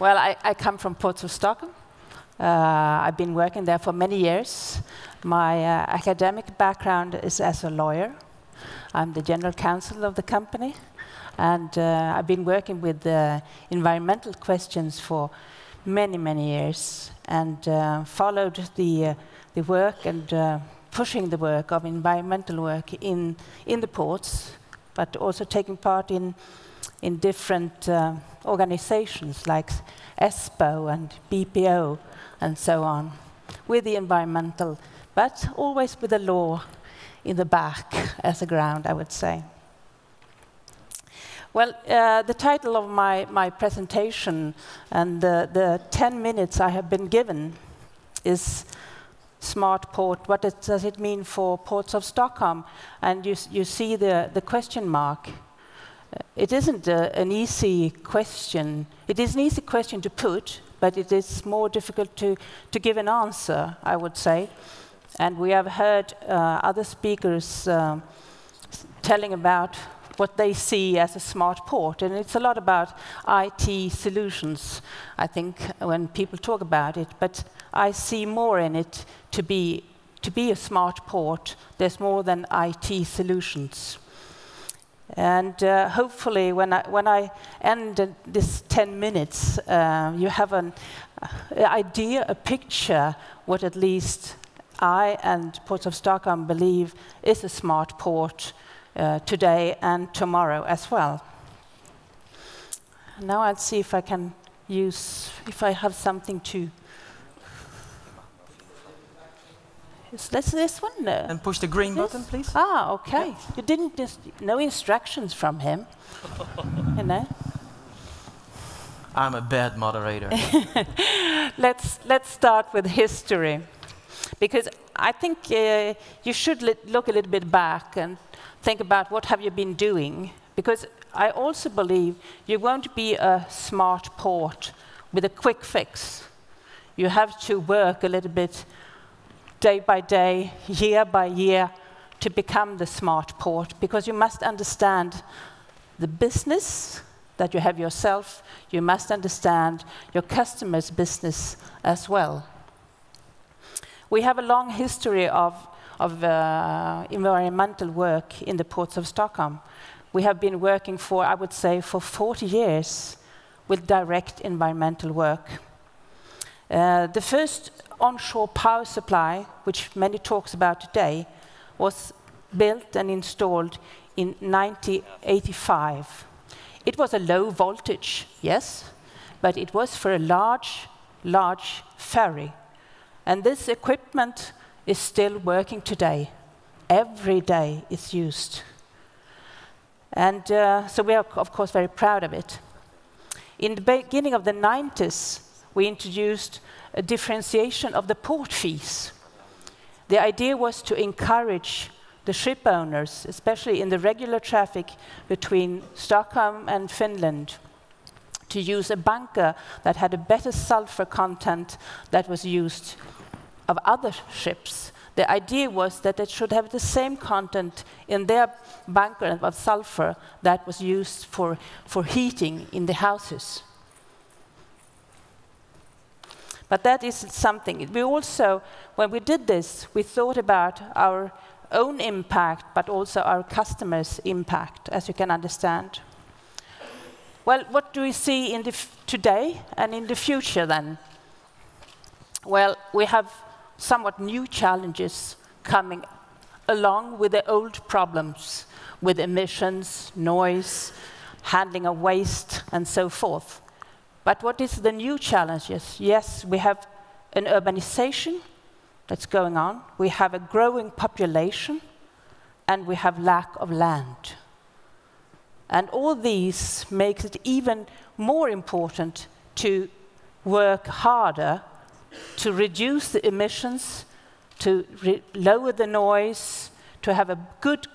Well, I come from Ports of Stockholm. I've been working there for many years. My academic background is as a lawyer. I'm the general counsel of the company. And I've been working with environmental questions for many, many years, and followed the work and pushing the work of environmental work in the ports, but also taking part in different organizations like ESPO and BPO and so on, with the environmental, but always with the law in the back as a ground, I would say. Well, the title of my presentation and the 10 minutes I have been given is smartPORT. What does it mean for Ports of Stockholm? And you see the question mark. It isn't an easy question. It is an easy question to put, but it is more difficult to give an answer, I would say. And we have heard other speakers telling about what they see as a smart port. And it's a lot about IT solutions, I think, when people talk about it. But I see more in it to be a smart port. There's more than IT solutions. And hopefully, when I end this 10 minutes, you have an idea, a picture, what at least I and Ports of Stockholm believe is a smart port today and tomorrow as well. Now I'll see if I can use, if I have something to. Is this one? And push the green button, please. Ah, okay. Yeah. You didn't just, no instructions from him, you know. I'm a bad moderator. Let's start with history, because I think you should look a little bit back and think about what have you been doing, because I also believe you won't be a smart port with a quick fix. You have to work a little bit day by day, year by year, to become the smart port, because you must understand the business that you have yourself. You must understand your customer's business as well. We have a long history of environmental work in the Ports of Stockholm. We have been working for, I would say, for 40 years with direct environmental work. The first onshore power supply, which many talks about today, was built and installed in 1985. It was a low voltage, yes, but it was for a large ferry. And this equipment is still working today. Every day it's used. And so we are, of course, very proud of it. In the beginning of the 90s, we introduced a differentiation of the port fees. The idea was to encourage the ship owners, especially in the regular traffic between Stockholm and Finland, to use a bunker that had a better sulfur content that was used of other ships. The idea was that it should have the same content in their bunker of sulfur that was used for heating in the houses. But that is something. We also, when we did this, we thought about our own impact, but also our customers' impact, as you can understand. Well, what do we see in today and in the future then? Well, we have somewhat new challenges coming along with the old problems, with emissions, noise, handling of waste, and so forth. But what is the new challenges? Yes, we have an urbanization that's going on. We have a growing population, and we have lack of land. And all these makes it even more important to work harder to reduce the emissions, to lower the noise, to have a good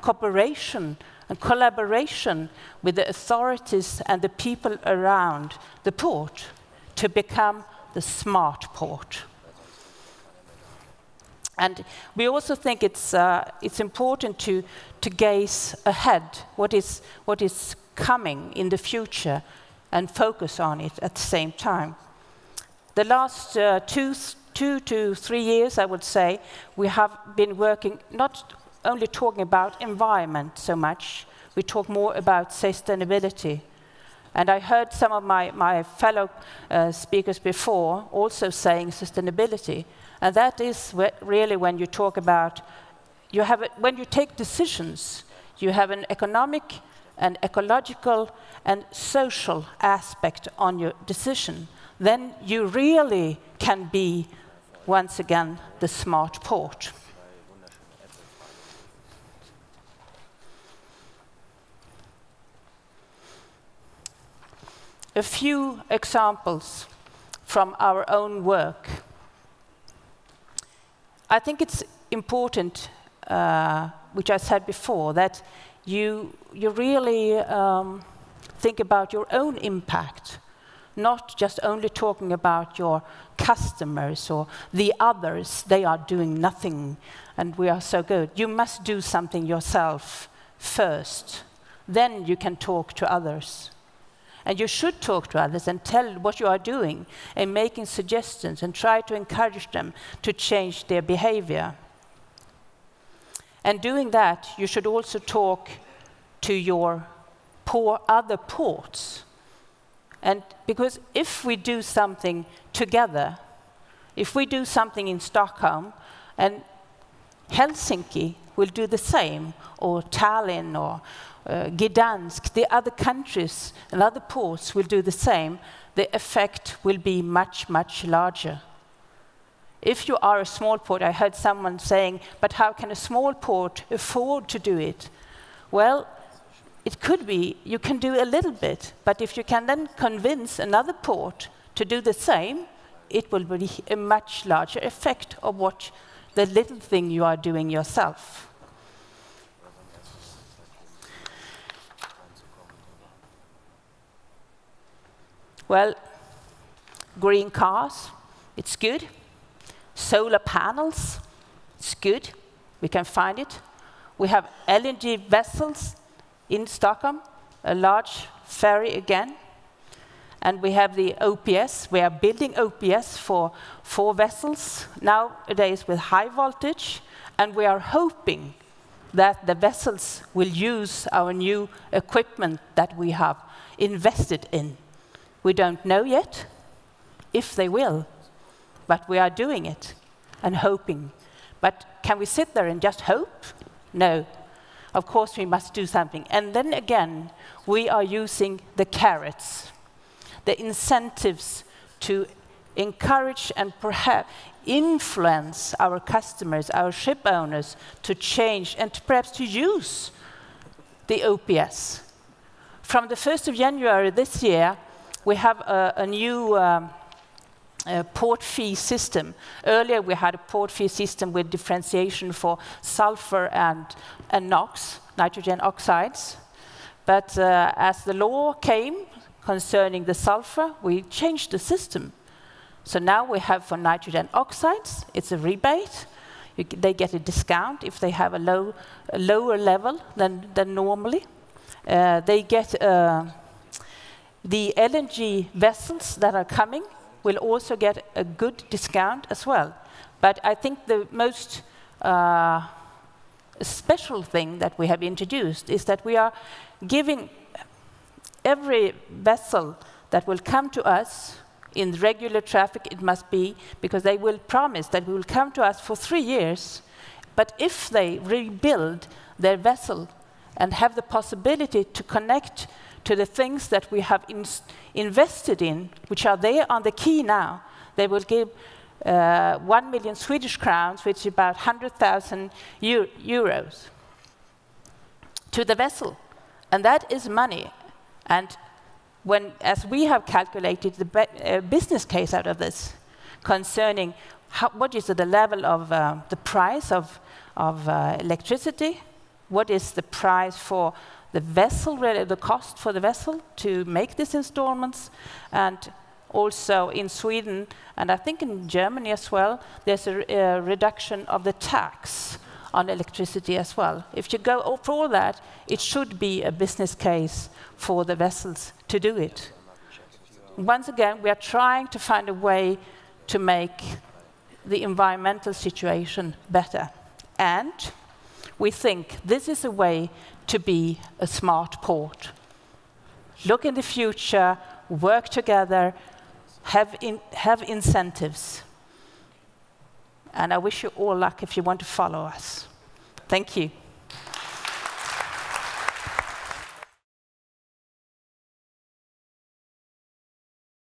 cooperation and collaboration with the authorities and the people around the port to become the smart port. And we also think it's important to gaze ahead, what is coming in the future, and focus on it at the same time. The last 2 to 3 years, I would say, we have been working not only talking about environment so much, we talk more about sustainability. And I heard some of my fellow speakers before also saying sustainability. And that is really when you talk about, when you take decisions, you have an economic, an ecological, and social aspect on your decision. Then you really can be, once again, the smart port. A few examples from our own work. I think it's important, which I said before, that you really think about your own impact, not just only talking about your customers or the others. They are doing nothing and we are so good. You must do something yourself first. Then you can talk to others. And you should talk to others and tell what you are doing and making suggestions and try to encourage them to change their behavior. And doing that, you should also talk to your other ports. And because if we do something together, if we do something in Stockholm, and Helsinki will do the same, or Tallinn, or Gdansk, the other countries and other ports will do the same, the effect will be much, much larger. If you are a small port, I heard someone saying, but how can a small port afford to do it? Well, it could be, you can do a little bit, but if you can then convince another port to do the same, it will be a much larger effect of what the little thing you are doing yourself. Well, green cars, it's good. Solar panels, it's good. We can find it. We have LNG vessels in Stockholm, a large ferry again. And we have the OPS. We are building OPS for 4 vessels nowadays with high voltage. And we are hoping that the vessels will use our new equipment that we have invested in. We don't know yet if they will, but we are doing it and hoping. But can we sit there and just hope? No. Of course, we must do something. And then again, we are using the carrots, the incentives to encourage and perhaps influence our customers, our ship owners, to change and perhaps to use the OPS. From the 1st of January this year, we have a new port fee system. Earlier, we had a port fee system with differentiation for sulfur and NOx, nitrogen oxides. But as the law came concerning the sulfur, we changed the system. So now we have for nitrogen oxides, it's a rebate. They get a discount if they have a lower level than normally. They get the LNG vessels that are coming will also get a good discount as well. But I think the most special thing that we have introduced is that we are giving every vessel that will come to us in regular traffic, it must be, because they will promise that we will come to us for 3 years. But if they rebuild their vessel and have the possibility to connect to the things that we have invested in, which are there on the quay now, they will give 1 million Swedish crowns, which is about 100,000 euros, to the vessel. And that is money. And as we have calculated the business case out of this, concerning what is the level of the price of electricity, what is the price for the vessel, really the cost for the vessel to make these installments, and also in Sweden, and I think in Germany as well, there's a reduction of the tax on electricity as well. If you go for all that, it should be a business case for the vessels to do it. once again, we are trying to find a way to make the environmental situation better. And we think this is a way to be a smart port. Look in the future, work together, have incentives. And I wish you all luck if you want to follow us. Thank you.